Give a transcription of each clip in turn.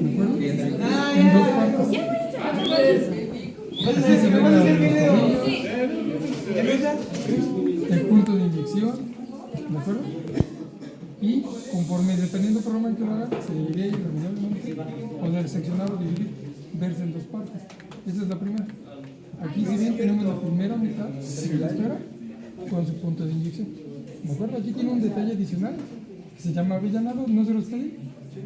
¿De acuerdo? En dos partes. Aquí se ven las rodillas, el punto de inyección, ¿de acuerdo? Y conforme, dependiendo del programa en que lo haga, se dividiría irremediablemente, poder seccionar o dividir, verse en dos partes. Esa es la primera. Aquí, si bien tenemos la primera mitad de la esfera con su punto de inyección, ¿de acuerdo? Aquí tiene un detalle adicional que se llama avellanado, no se los pedí,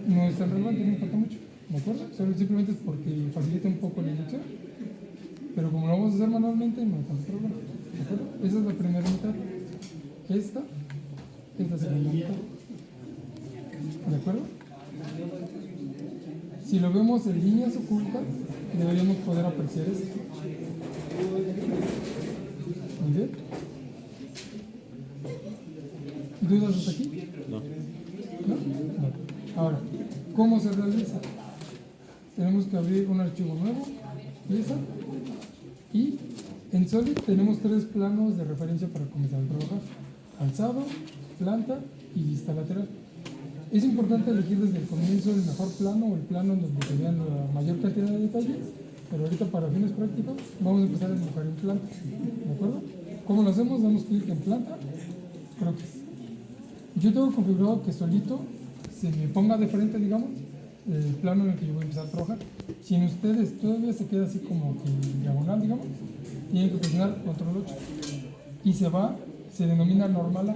no es tan relevante, no importa mucho, ¿de acuerdo? Solo simplemente es porque facilita un poco la inyección, pero como lo vamos a hacer manualmente, no hay tanto problema, ¿de acuerdo? Esa es la primera mitad. Esta es la segunda mitad. ¿De acuerdo? Si lo vemos en líneas ocultas, deberíamos poder apreciar esto. Muy bien. ¿Dudas hasta aquí? No. ¿No? No. Ahora, ¿cómo se realiza? Tenemos que abrir un archivo nuevo, pieza, y en Solid tenemos 3 planos de referencia para comenzar a trabajar: alzado, planta y vista lateral. Es importante elegir desde el comienzo el mejor plano o el plano en donde se vean la mayor cantidad de detalles, pero ahorita para fines prácticos vamos a empezar a dibujar en planta, ¿de acuerdo? ¿Cómo lo hacemos? Damos clic en planta, croquis. Yo tengo configurado que solito se me ponga de frente, digamos, el plano en el que yo voy a empezar a trabajar. Si en ustedes todavía se queda así como que diagonal, digamos, tienen que presionar control 8 y se denomina normal A,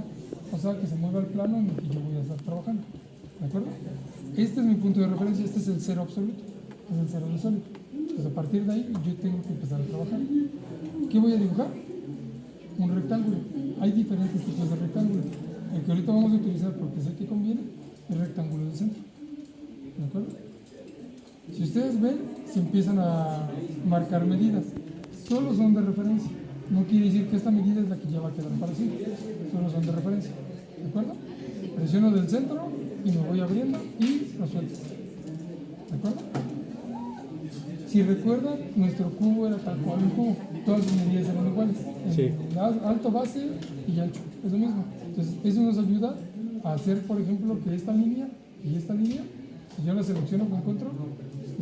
o sea que se mueva el plano en el que yo voy a estar trabajando, ¿de acuerdo? Este es mi punto de referencia, este es el cero absoluto, es el cero de sólido. Entonces a partir de ahí yo tengo que empezar a trabajar. ¿Qué voy a dibujar? Un rectángulo. Hay diferentes tipos de rectángulos. El que ahorita vamos a utilizar porque sé que conviene es el rectángulo del centro, ¿de acuerdo? Si ustedes ven, se empiezan a marcar medidas. Solo son de referencia. No quiere decir que esta medida es la que ya va a quedar para siempre. Solo son de referencia, ¿de acuerdo? Presiono del centro y me voy abriendo y lo suelto, ¿de acuerdo? Si recuerdan, nuestro cubo era tal cual un cubo. Todas sus medidas eran iguales. Sí. Alto, base y ancho. Es lo mismo. Entonces, eso nos ayuda a hacer, por ejemplo, que esta línea y esta línea, si yo las selecciono con control,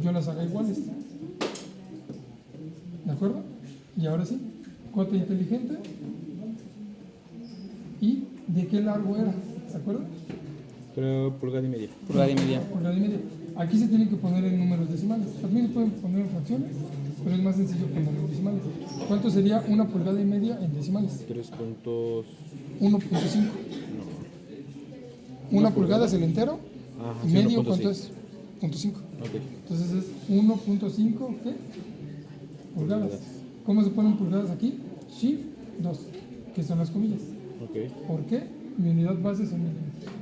yo las haga iguales. ¿De acuerdo? Y ahora sí, cota inteligente. ¿Y de qué largo era? ¿Se acuerdan? Creo pulgada y media. Pulgada y media. Pulgada y media. Aquí se tienen que poner en números decimales. También se pueden poner en fracciones, pero es más sencillo ponerlo en decimales. ¿Cuánto sería una pulgada y media en decimales? 3 puntos. 1.5. Una pulgada es el entero. Ajá, Y sí, medio, 1.5. ¿cuánto es? 0.5. Ok. Entonces es 1.5 ¿qué? Pulgadas. ¿Cómo se ponen pulgadas aquí? Shift 2, que son las comillas. Ok. ¿Por qué? Mi unidad base son milímetros.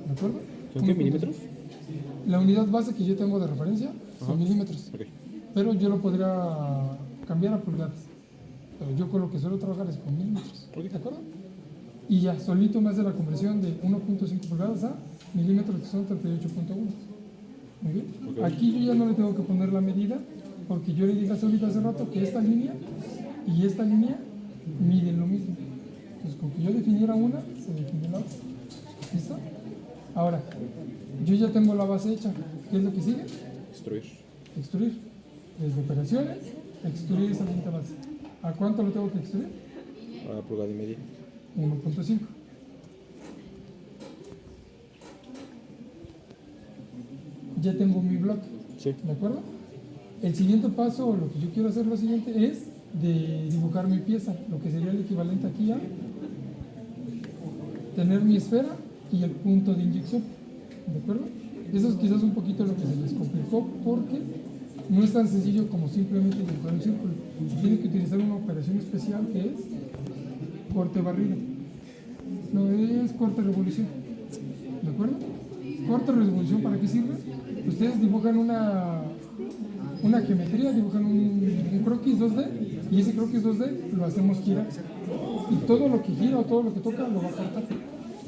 ¿De acuerdo? ¿Son qué milímetros? La unidad base que yo tengo de referencia son milímetros. Ok. Pero yo lo podría cambiar a pulgadas. Pero yo con lo que suelo trabajar es con milímetros. ¿De acuerdo? Y ya, solito me hace la conversión de 1.5 pulgadas a milímetros, que son 38.1. Muy bien. Okay. Aquí yo ya no le tengo que poner la medida, porque yo le dije a solito hace rato que esta línea y esta línea miden lo mismo. Entonces, con que yo definiera una, se define la otra. ¿Listo? Ahora, yo ya tengo la base hecha. ¿Qué es lo que sigue? Destruir. Extruir. Desde operaciones, extruir esa cinta base. ¿A cuánto lo tengo que extruir? A pulgada y media. 1.5. Ya tengo mi bloque, Sí. ¿de acuerdo? El siguiente paso, o lo que yo quiero hacer lo siguiente, es de dibujar mi pieza, lo que sería el equivalente aquí a tener mi esfera y el punto de inyección, ¿de acuerdo? Eso es quizás un poquito lo que se les complicó, porque no es tan sencillo como simplemente dibujar un círculo. Se tiene que utilizar una operación especial que es corte barrido. No, es corte revolución, ¿de acuerdo? Corte revolución, ¿para qué sirve? Ustedes dibujan una geometría, dibujan un croquis 2D, y ese croquis 2D lo hacemos girar. Y todo lo que gira o todo lo que toca lo va a cortar.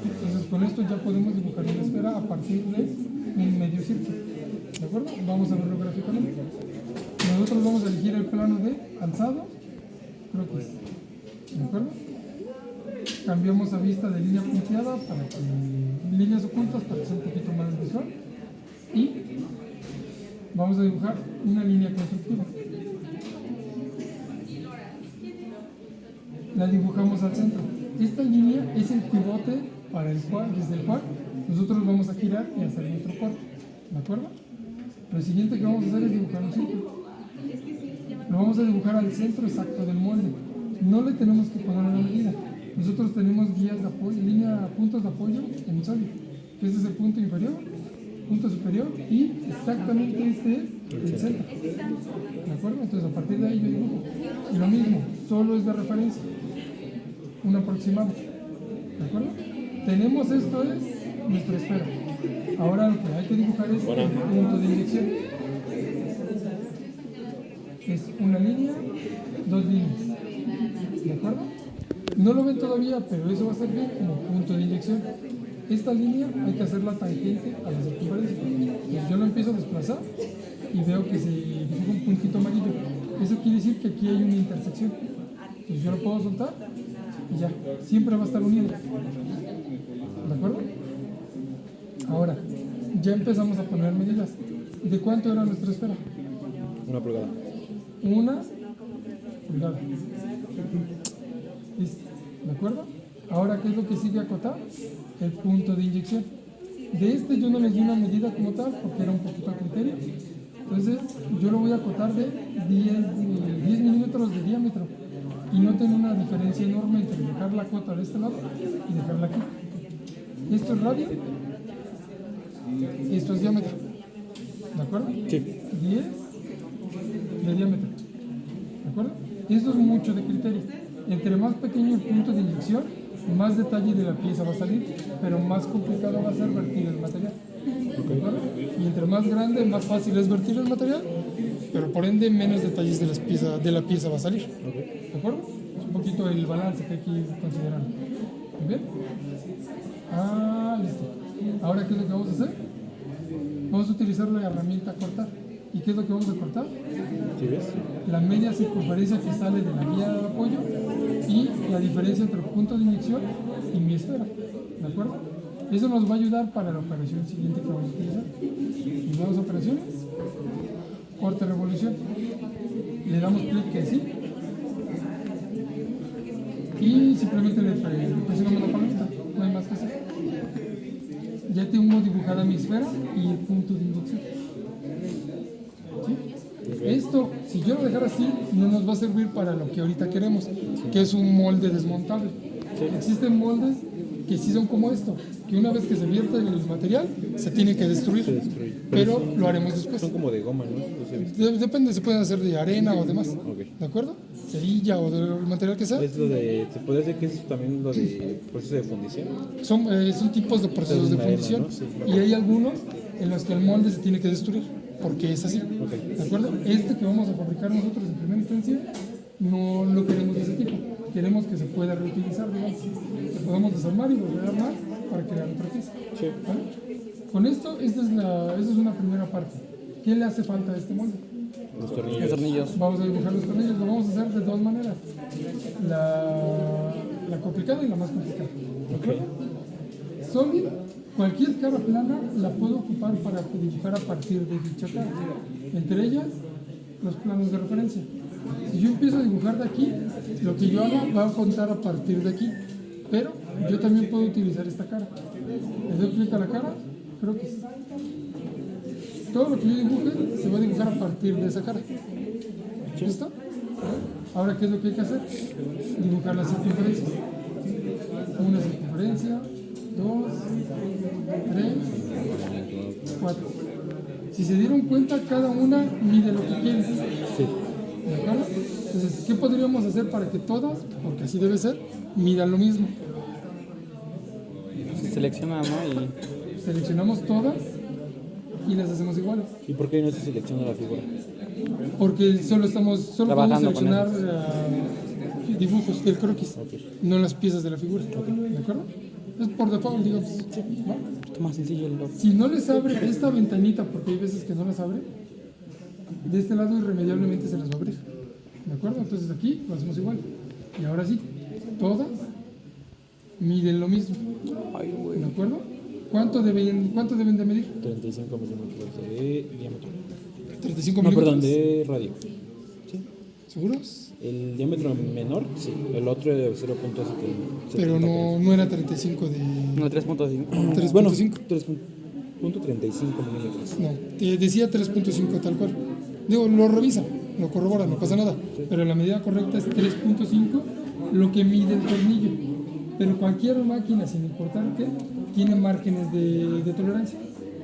Entonces con esto ya podemos dibujar una esfera a partir de un medio círculo. ¿De acuerdo? Vamos a verlo gráficamente. Nosotros vamos a elegir el plano de alzado, croquis. ¿De acuerdo? Cambiamos a vista de línea punteada para que líneas ocultas para que sea un poquito más visual. Y Vamos a dibujar una línea constructiva. La dibujamos al centro. Esta línea es el pivote para el cual, desde el cual nosotros vamos a girar y hacer nuestro corte. ¿De acuerdo? Lo siguiente que vamos a hacer es dibujar un círculo. Lo vamos a dibujar al centro exacto del molde. No le tenemos que poner una medida. Nosotros tenemos guías de apoyo, puntos de apoyo en el sólido. Este es el punto inferior, punto superior y exactamente este es el centro. ¿De acuerdo? Entonces a partir de ahí yo dibujo. Y lo mismo, solo es de referencia. Un aproximado. ¿De acuerdo? Tenemos esto es nuestra esfera. Ahora lo que hay que dibujar es el punto de inyección. Es una línea, dos líneas. ¿De acuerdo? No lo ven todavía, pero eso va a servir como punto de inyección. Esta línea hay que hacerla tangente a la circunferencia. Entonces yo lo empiezo a desplazar y veo que se dibuja un puntito amarillo. Eso quiere decir que aquí hay una intersección. Entonces yo lo puedo soltar y ya, siempre va a estar unido. ¿De acuerdo? Ahora, ya empezamos a poner medidas. ¿De cuánto era nuestra esfera? 1 pulgada. 1 pulgada. Listo. ¿De acuerdo? Ahora, ¿qué es lo que sigue acotar? El punto de inyección. De este yo no les di una medida como tal porque era un poquito a criterio. Entonces, yo lo voy a acotar de 10 milímetros de diámetro. Y noten una diferencia enorme entre dejar la cota de este lado y dejarla aquí. Esto es radio, esto es diámetro. ¿De acuerdo? Sí. 10 de diámetro. ¿De acuerdo? Esto es mucho de criterio. Entre más pequeño el punto de inyección, más detalle de la pieza va a salir, pero más complicado va a ser vertir el material. ¿De acuerdo? Y entre más grande, más fácil es vertir el material, pero por ende menos detalles de la pieza va a salir. ¿De acuerdo? Es un poquito el balance que hay que ir considerando. ¿Muy bien? Listo. Ahora, ¿qué es lo que vamos a hacer? Vamos a utilizar la herramienta cortar. ¿Y qué es lo que vamos a cortar? ¿Sí ves? La media circunferencia que sale de la guía de apoyo y la diferencia entre el punto de inyección y mi esfera. ¿De acuerdo? Eso nos va a ayudar para la operación siguiente que vamos a utilizar. Y nuevas operaciones, corte revolución. Le damos clic que sí. Y simplemente le presionamos la palomita. No hay más que hacer. Ya tengo dibujada mi esfera y el punto de inyección. ¿Sí? Esto, si yo lo dejara así, no nos va a servir para lo que ahorita queremos, que es un molde desmontable. Existen moldes que sí son como esto, que una vez que se vierte el material, se tiene que destruir. Pero lo haremos después. Son como de goma, ¿no? Los he visto. Depende, se pueden hacer de arena o demás. Ok. ¿De acuerdo? Cerilla o del material que sea. Es lo de, se podría decir que es también lo de proceso de fundición. Son tipos de procesos de fundición. ¿no? Sí. Y hay algunos en los que el molde se tiene que destruir, porque es así. ¿De acuerdo? Este que vamos a fabricar nosotros en primera instancia, no lo queremos de ese tipo. Queremos que se pueda reutilizar, digamos. Lo podemos desarmar y volver a armar para crear otra pieza. Sí. ¿Vale? Con esto, esta es una primera parte. ¿Qué le hace falta a este molde? Los tornillos. Vamos a dibujar los tornillos. Lo vamos a hacer de dos maneras. La complicada y la más complicada. ¿De acuerdo? Sólida, cualquier cara plana la puedo ocupar para dibujar a partir de dicha cara. Entre ellas, los planos de referencia. Si yo empiezo a dibujar de aquí, lo que yo haga va a contar a partir de aquí. Pero yo también puedo utilizar esta cara. Le doy clic a la cara, creo que sí. Todo lo que yo dibuje se va a dibujar a partir de esa cara. ¿Listo? Ahora, ¿qué es lo que hay que hacer? Dibujar las circunferencias. Una circunferencia, 2, 3, 4. Si se dieron cuenta, cada una mide lo que quiere. Sí. ¿De acuerdo? Entonces, ¿qué podríamos hacer para que todas, porque así debe ser, midan lo mismo? Se selecciona, ¿no? Y Seleccionamos todas y las hacemos iguales. ¿Y por qué no se selecciona la figura? Porque solo podemos Trabajando con seleccionar dibujos del croquis, Ok. no las piezas de la figura. ¿De acuerdo? Es por default, digamos. ¿No? es más sencillo el Si no les abre esta ventanita, porque hay veces que no las abre, de este lado irremediablemente se las va a abrir. ¿De acuerdo? Entonces aquí lo hacemos igual. Y ahora sí, todas miden lo mismo. Ay, güey. ¿De acuerdo? ¿Cuánto deben de medir? 35 milímetros de diámetro. 35 No, milímetros. perdón, de radio. Sí. ¿Seguros? El diámetro menor, sí. El otro de 0.7. Pero no era 35 de... No, 3.5. 3.5. Bueno, 3.35 milímetros. No, te decía 3.5 tal cual. Digo, lo revisa, lo corrobora, no pasa nada. Pero la medida correcta es 3.5, lo que mide el tornillo. Pero cualquier máquina, sin importar qué, tiene márgenes de tolerancia.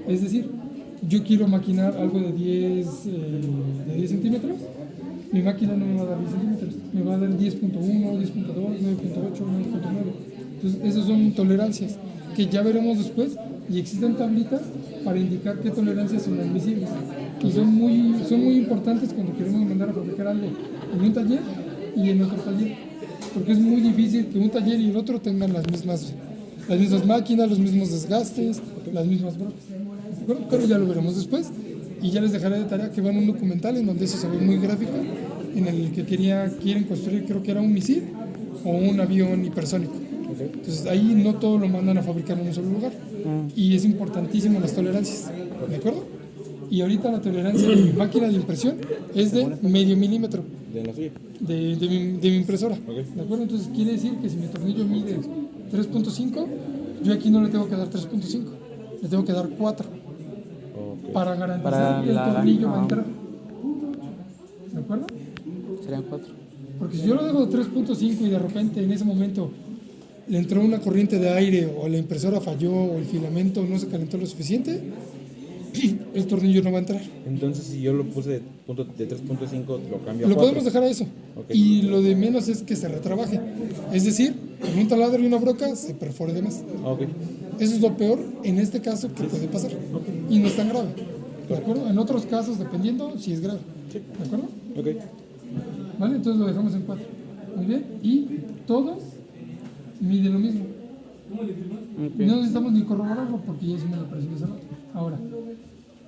Es decir, yo quiero maquinar algo de 10 centímetros, mi máquina no me va a dar 10 centímetros, me va a dar 10.1, 10.2, 9.8, 9.9. Entonces, esas son tolerancias que ya veremos después y existen tablitas para indicar qué tolerancias son admisibles. Y son muy importantes cuando queremos mandar a fabricar algo en un taller y en otro taller. Porque es muy difícil que un taller y el otro tengan las mismas máquinas, los mismos desgastes, las mismas brocas. ¿De acuerdo? Pero ya lo veremos después. Y ya les dejaré de tarea que vean un documental en donde eso se ve muy gráfico, en el que quieren construir, creo que era un misil o un avión hipersónico. Entonces ahí no todo lo mandan a fabricar en un solo lugar. Y es importantísimo las tolerancias. ¿De acuerdo? Y ahorita la tolerancia de mi máquina de impresión es de medio milímetro De la suya. de mi impresora. ¿De acuerdo? Entonces quiere decir que si mi tornillo mide 3.5, yo aquí no le tengo que dar 3.5, le tengo que dar 4 para garantizar Para que el la- tornillo va a ah. entrar. ¿De acuerdo? Serían 4. Porque si yo lo dejo de 3.5 y de repente en ese momento le entró una corriente de aire o la impresora falló o el filamento no se calentó lo suficiente, el tornillo no va a entrar. Entonces, si yo lo puse de 3.5, lo cambio a Lo 4. podemos dejar a eso. Ok. Y lo de menos es que se retrabaje. Es decir, con un taladro y una broca se perfore de más. Ah, ok. Eso es lo peor en este caso que puede pasar. Y no es tan grave. ¿De acuerdo? En otros casos, dependiendo, sí es grave. ¿De acuerdo? Ok. ¿Vale? Entonces lo dejamos en 4. Muy bien. Y todos miden lo mismo. No necesitamos ni corroborarlo porque ya hicimos la operación hace rato. Ahora,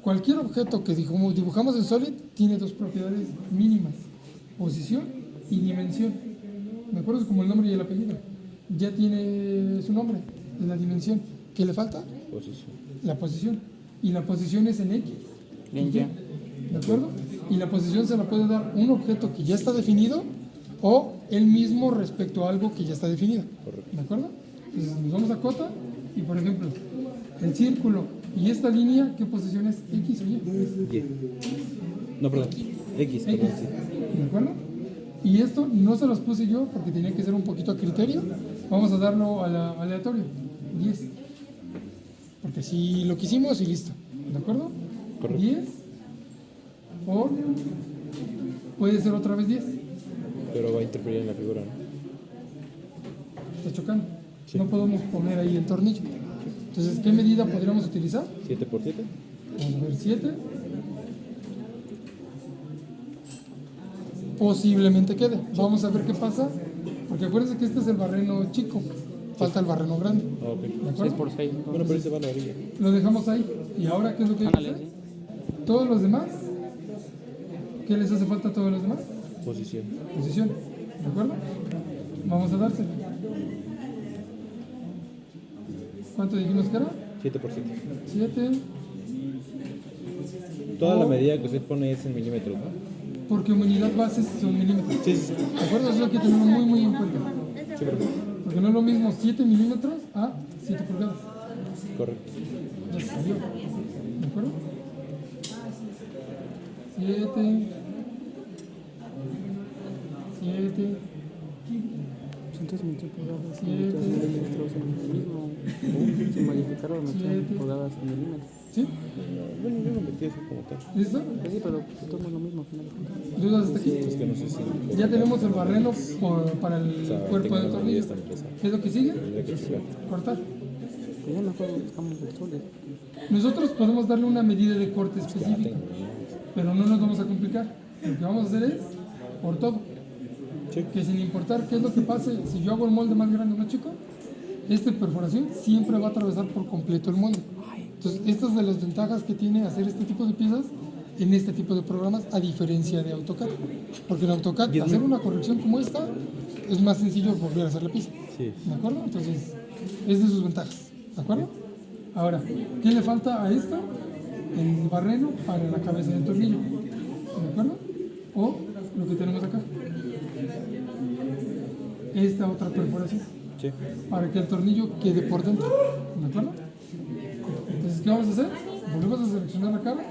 cualquier objeto que dibujamos en Solid tiene dos propiedades mínimas: posición y dimensión. ¿De acuerdo? Es como el nombre y el apellido. Ya tiene su nombre, es la dimensión. ¿Qué le falta? Posición. La posición. Y la posición es en X. Bien, ya. ¿De acuerdo? Y la posición se la puede dar un objeto que ya está definido o él mismo respecto a algo que ya está definido. ¿De acuerdo? Entonces nos vamos a cota y, por ejemplo, el círculo y esta línea, ¿qué posición es? X o Y. Y. No, perdón. X, perdón, sí. ¿De acuerdo? Y esto no se los puse yo porque tenía que ser un poquito a criterio. Vamos a darlo aleatorio. 10. Porque así lo quisimos y listo. ¿De acuerdo? Correcto. 10 por... Puede ser otra vez 10. Pero va a interferir en la figura, ¿no? Está chocando. Sí. No podemos poner ahí el tornillo. Entonces, ¿qué medida podríamos utilizar? 7 por 7. Vamos a ver, 7. Posiblemente quede. Vamos a ver qué pasa. Porque acuérdense que este es el barreno chico. Falta el barreno grande. Ah, ok. ¿De 6 acuerdo? por 6. Bueno, pero ahí se va a la orilla. Lo dejamos ahí. ¿Y ahora qué es lo que hay que Ándale, hacer? sí. Todos los demás. ¿Qué les hace falta a todos los demás? Posición. Posición. ¿De acuerdo? Vamos a dárselo. ¿Cuánto dijimos que era? 7 por 7. 7. Toda la medida que usted pone es en milímetros, ¿no? Porque unidad base son milímetros. Sí, sí, sí. ¿De acuerdo? Eso hay que tenerlo muy, muy en cuenta. Sí, perfecto. Porque no es lo mismo 7 milímetros a 7 pulgadas. Correcto. Ya se salió. ¿De acuerdo? 7. 7. Entonces, 20 pulgadas, 7. milímetros en el mismo. Sin modificarlo, me Siete. pulgadas en milímetros. ¿Sí? Bueno, yo lo metí así como tal. ¿Listo? Pues sí, pero todo es lo mismo al final de cuentas. ¿Dudas hasta aquí? Es que no sé si. Ya tenemos el barreno para el O sea, cuerpo tengo del la tornillo. medida esta empresa. ¿Qué es lo que sigue? Tendría que checar. Cortar. Pues ya mejor buscamos el sol. Nosotros podemos darle una medida de corte Ya específica, tengo. pero no nos vamos a complicar. Lo que vamos a hacer es por todo. Sí. Que sin importar qué es lo que pase, si yo hago el molde más grande o más chico, esta perforación siempre va a atravesar por completo el molde. Entonces, esta es de las ventajas que tiene hacer este tipo de piezas en este tipo de programas, a diferencia de AutoCAD. Porque en AutoCAD, hacer una corrección como esta, es más sencillo volver a hacer la pieza. Sí. ¿De acuerdo? Entonces, es de sus ventajas. ¿De acuerdo? Ahora, ¿qué le falta a esto? el barreno para la cabeza del tornillo. ¿De acuerdo? O lo que tenemos acá. Esta otra perforación. Sí. Para que el tornillo quede por dentro. ¿De acuerdo? Entonces, ¿qué vamos a hacer? Volvemos a seleccionar la cara.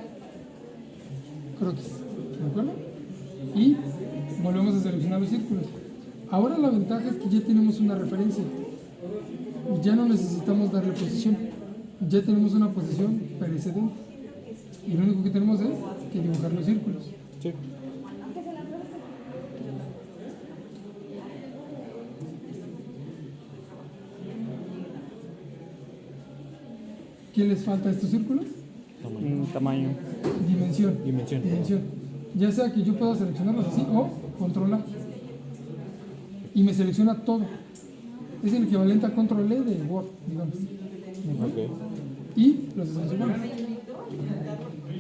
Croquis. ¿De acuerdo? Y volvemos a seleccionar los círculos. Ahora la ventaja es que ya tenemos una referencia. Ya no necesitamos darle posición. Ya tenemos una posición precedente. Y lo único que tenemos es que dibujar los círculos. Sí. ¿Qué les falta a estos círculos? Tamaño. Dimensión. Dimensión. Ya sea que yo pueda seleccionarlos así o controlar. Y me selecciona todo. Es el equivalente a control E de Word, digamos. Ok. Y los hacemos iguales.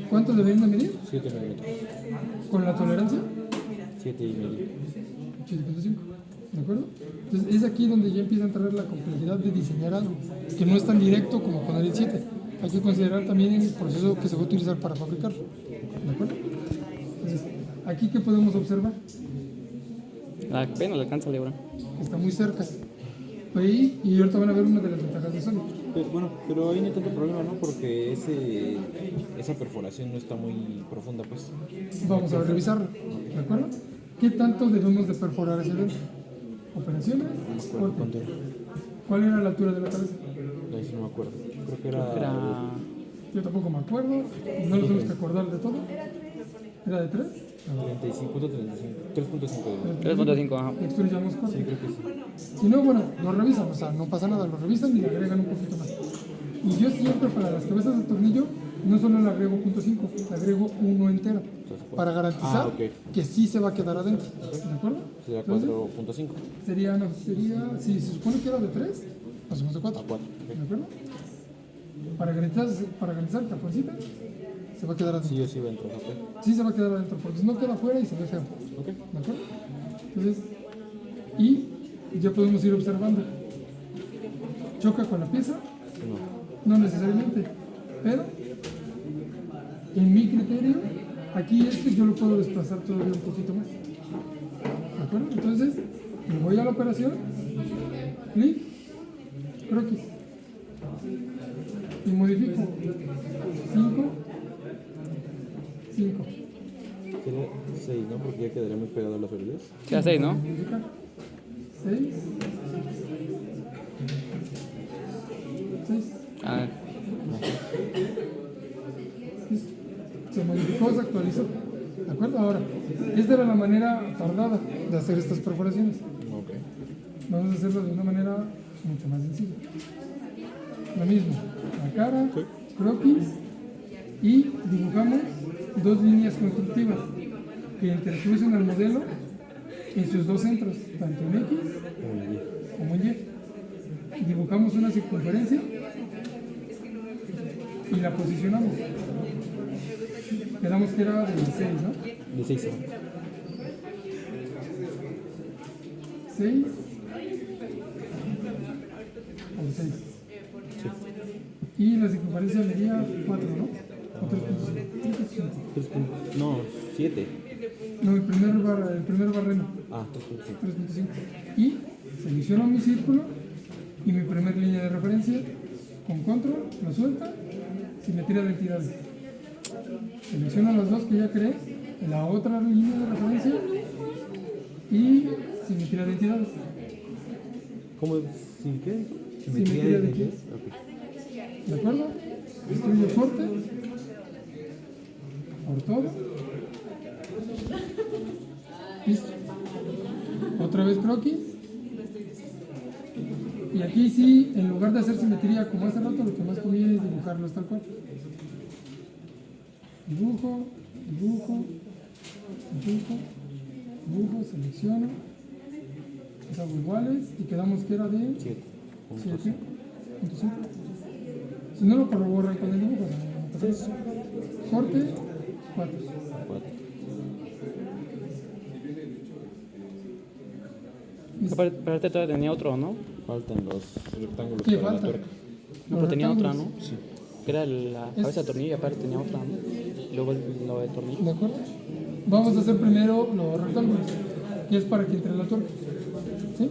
¿Cuánto deberían de medir? 7 milímetros. Con la tolerancia 7 y medio. 7.5. ¿De acuerdo? Entonces es aquí donde ya empieza a entrar la complejidad de diseñar algo, que no es tan directo como con el 7. Hay que considerar también el proceso que se va a utilizar para fabricarlo. ¿De acuerdo? Entonces, aquí ¿qué podemos observar? La pena le alcanza, Lebra. Está muy cerca. Y ahorita van a ver una de las ventajas de Sony. Pero ahí no hay tanto problema, ¿no? Porque esa perforación no está muy profunda, pues. Vamos a revisarlo. ¿De acuerdo? ¿Qué tanto debemos de perforar ese dedo? ¿Operaciones? ¿Cuánto Corte. era? ¿Cuál era la altura de la cabeza? Ahí sí no me acuerdo. Creo que era... Era. Yo tampoco me acuerdo. No lo tenemos que acordar de todo. ¿Era de 3? 35.35. 3.5 3.5, ajá. Extruyamos corte. Sí, creo que sí. Si no, bueno, lo revisan, o sea, no pasa nada, lo revisan y le agregan un poquito más. Y yo siempre para las cabezas de tornillo no solo le agrego .5, le agrego 1 entero para garantizar ok. que sí se va a quedar adentro. ¿De acuerdo? Sería Entonces, 4.5. sería, si se supone que era de 3, lo hacemos de 4. A 4. ¿De acuerdo? Para garantizar que la fuercita se va a quedar adentro. Sí o sí va a entrar, ok. Sí se va a quedar adentro, porque si no queda afuera y se ve feo. Ok. ¿De acuerdo? Entonces, y ya podemos ir observando. ¿Choca con la pieza? No. No necesariamente, pero en mi criterio, aquí yo lo puedo desplazar todavía un poquito más. ¿De acuerdo? Entonces, me voy a la operación, clic, croquis, y modifico 5, 5. Sería 6, ¿no? Porque ya quedaría muy pegado a las orillas. Queda 6, ¿no? 6. 6. Ah, Listo. Se modificó, se actualizó. ¿De acuerdo? Ahora, esta era la manera tardada de hacer estas perforaciones. Ok. Vamos a hacerlo de una manera mucho más sencilla. Lo mismo, la cara, croquis y dibujamos 2 líneas constructivas que intercrucen al modelo en sus 2 centros, tanto en X como en Y. Dibujamos una circunferencia y la posicionamos. Quedamos que era de 6, ¿no? De 6. 6 o 6. Y la circunferencia medía 4, ¿no? O 3.5. No, 7. No, el primer barreno. Ah, 3.5. 3.5. Y selecciono mi círculo y mi primer línea de referencia con control, lo suelta, simetría de entidades. Selecciono las 2 que ya creé, la otra línea de referencia y simetría de entidades. ¿Cómo? ¿Sí qué? Simetría de entidades. Ok. ¿De acuerdo? Destruyo corte por todo. Listo. Otra vez croquis. Y aquí sí, en lugar de hacer simetría como hace rato, lo que más conviene es dibujarlos tal cual. Dibujo, dibujo, dibujo, dibujo, selecciono. Los hago iguales y quedamos que era de 7. 7.5. Si no lo corroboran con el dibujo, entonces, corte 4. 4. Aparte todavía tenía otro, ¿no? Faltan los rectángulos ¿Qué para la falta? tuerca. No, pero tenía otra, ¿no? Sí. Que era la cabeza de tornillo y aparte tenía otra, ¿no? Luego lo de tornillo. ¿De acuerdo? Vamos a hacer primero los rectángulos, que es para que entre la tuerca. ¿Sí?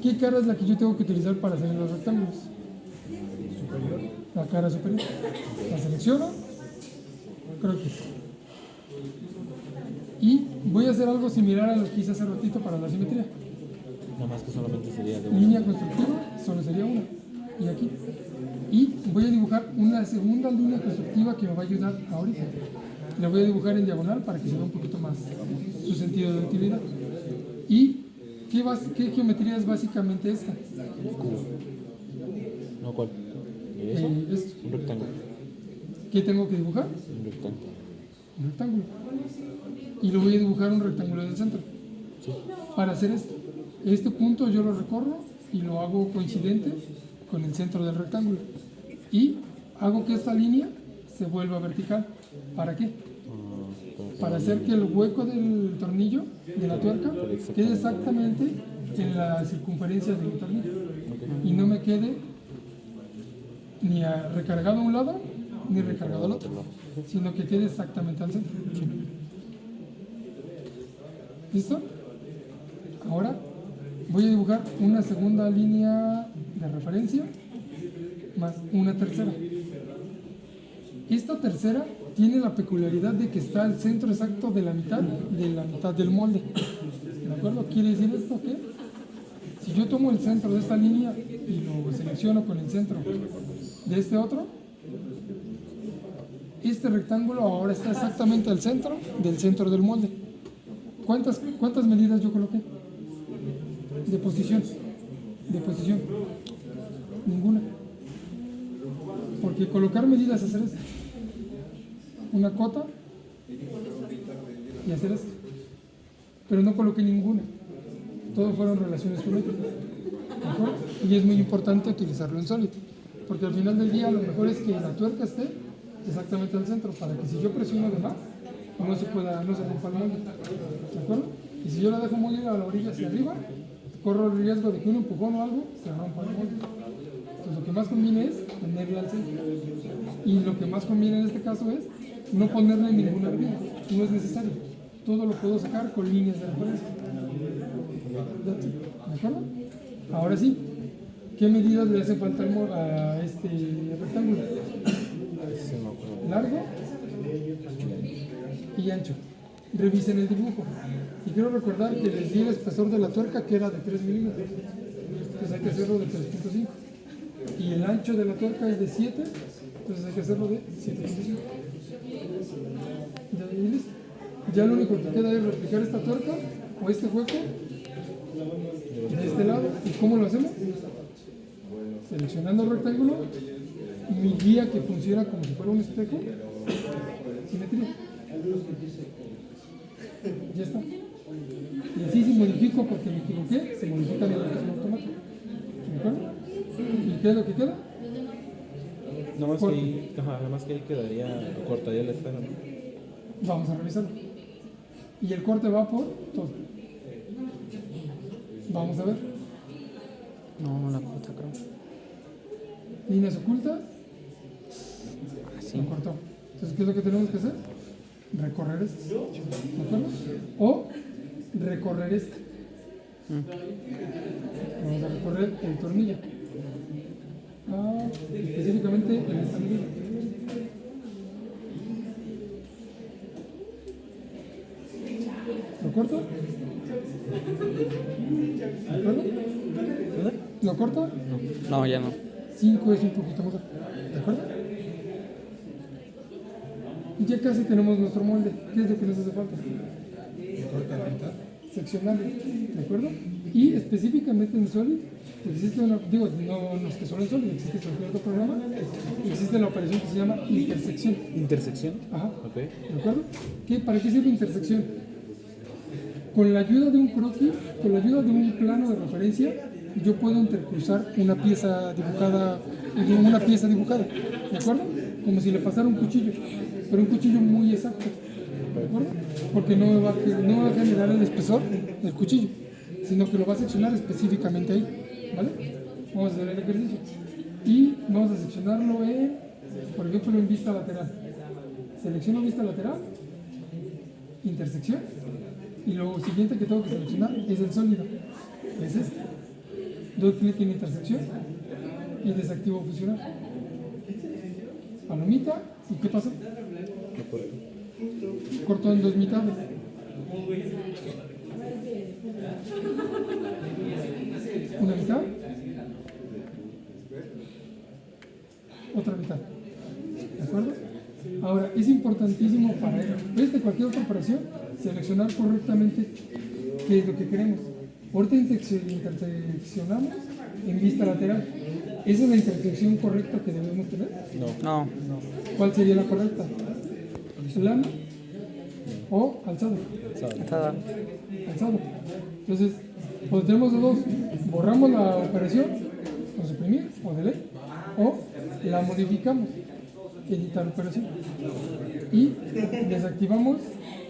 ¿Qué cara es la que yo tengo que utilizar para hacer los rectángulos? La cara superior. La selecciono. Creo que sí. Y voy a hacer algo similar a lo que hice hace ratito para la simetría. Nada más que solamente sería de una. Línea constructiva, solo sería una. Y aquí. Y voy a dibujar una segunda línea constructiva que me va a ayudar ahorita. La voy a dibujar en diagonal para que se vea un poquito más su sentido de utilidad. ¿Y qué geometría es básicamente esta? Cubo. No, ¿cuál? ¿Eso? Esto. Un rectángulo. ¿Qué tengo que dibujar? Un rectángulo. Un rectángulo. Y lo voy a dibujar un rectángulo del centro. Sí. Para hacer esto, este punto yo lo recorro y lo hago coincidente con el centro del rectángulo. Y hago que esta línea se vuelva vertical. ¿Para qué? Para hacer que el hueco del tornillo, de la tuerca, quede exactamente en la circunferencia del tornillo. Y no me quede ni recargado a un lado ni recargado al otro, sino que quede exactamente al centro. ¿Listo? Ahora voy a dibujar una segunda línea de referencia más una tercera. Esta tercera tiene la peculiaridad de que está al centro exacto de la mitad del molde. ¿De acuerdo? ¿Quiere decir esto que si yo tomo el centro de esta línea y lo selecciono con el centro de este otro, este rectángulo ahora está exactamente al centro del molde? ¿Cuántas medidas yo coloqué? De posición. Ninguna. Porque colocar medidas es hacer esto. Una cota y hacer esto. Pero no coloqué ninguna. Todo fueron relaciones geométricas. ¿De acuerdo? Y es muy importante utilizarlo en sólido. Porque al final del día lo mejor es que la tuerca esté exactamente al centro, para que si yo presiono de más, no se rompa el molde. ¿De acuerdo? Y si yo la dejo muy a la orilla hacia arriba, corro el riesgo de que un empujón o algo se rompa el molde. Entonces lo que más conviene es tenerla al centro. Y lo que más conviene en este caso es no ponerle ninguna herida. No es necesario. Todo lo puedo sacar con líneas de referencia. ¿De acuerdo? Ahora sí, ¿qué medidas le hace falta a este rectángulo? Largo y ancho. Revisen el dibujo. Y quiero recordar que les di el espesor de la tuerca, que era de 3 milímetros. Entonces hay que hacerlo de 3.5. Y el ancho de la tuerca es de 7, entonces hay que hacerlo de 7.5. Ya, listo. Ya lo único que queda es replicar esta tuerca o este hueco de este lado. ¿Y cómo lo hacemos? Seleccionando el rectángulo, mi guía que funciona como si fuera un espejo, simetría. Ya está. Y así si modifico porque me equivoqué, se modifica el rectángulo automático. ¿De acuerdo? ¿Y qué es lo que queda? Nada más que ahí quedaría, cortaría la esfera, ¿no? Vamos a revisarlo. Y el corte va por todo. Vamos a ver. No la corta, creo. Líneas ocultas. Así. Lo cortó. Entonces, ¿qué es lo que tenemos que hacer? Recorrer este. ¿De acuerdo? O recorrer este. Vamos a recorrer el tornillo. Específicamente en esta medida. ¿Lo corto? ¿De acuerdo? ¿Lo corto? No, ya no. 5 es un poquito mejor. ¿De acuerdo? Ya casi tenemos nuestro molde. ¿Qué es lo que nos hace falta? Seccionarlo. ¿De acuerdo? Y específicamente en Solid existe una, no es que solo en Solid, existe cualquier otro programa, existe la operación que se llama intersección. ¿Intersección? Ajá. Ok. ¿De acuerdo? ¿Para qué sirve intersección? Con la ayuda de un croquis, con la ayuda de un plano de referencia, yo puedo intercruzar una pieza dibujada, ¿de acuerdo? Como si le pasara un cuchillo, pero un cuchillo muy exacto, ¿de acuerdo? Porque no va a generar el espesor del cuchillo, sino que lo va a seccionar específicamente ahí, ¿vale? Vamos a hacer el ejercicio. Y vamos a seleccionarlo en, por ejemplo, en vista lateral. Selecciono vista lateral, intersección, y lo siguiente que tengo que seleccionar es el sólido. Es este. Doy clic en intersección y desactivo fusionar. Palomita, ¿y qué pasó? Corto en dos mitades. Una mitad, otra mitad. ¿De acuerdo? Ahora, es importantísimo para cualquier otra operación seleccionar correctamente qué es lo que queremos. Ahorita interseccionamos en vista lateral. ¿Esa es la intersección correcta que debemos tener? No. ¿Cuál sería la correcta? ¿Plano o alzado? Alzada. Alzado. Entonces, pues tenemos de dos. Borramos la operación con suprimir o delete, o la modificamos, editar operación, y desactivamos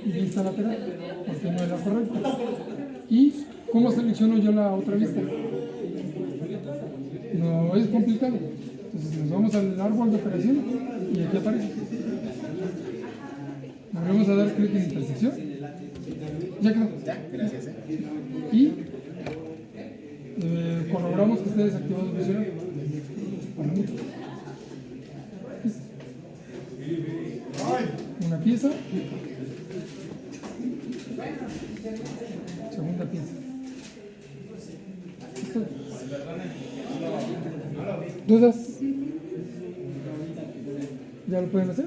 vista lateral porque no es la correcta. ¿Y cómo selecciono yo la otra vista? No es complicado. Entonces nos vamos al árbol de operación y aquí aparece. Volvemos a dar clic en intersección. Ya quedó. Gracias. Y corroboramos que esté desactivado el visionado. Una pieza. Segunda pieza. ¿Listo? ¿Dudas? ¿Ya lo pueden hacer?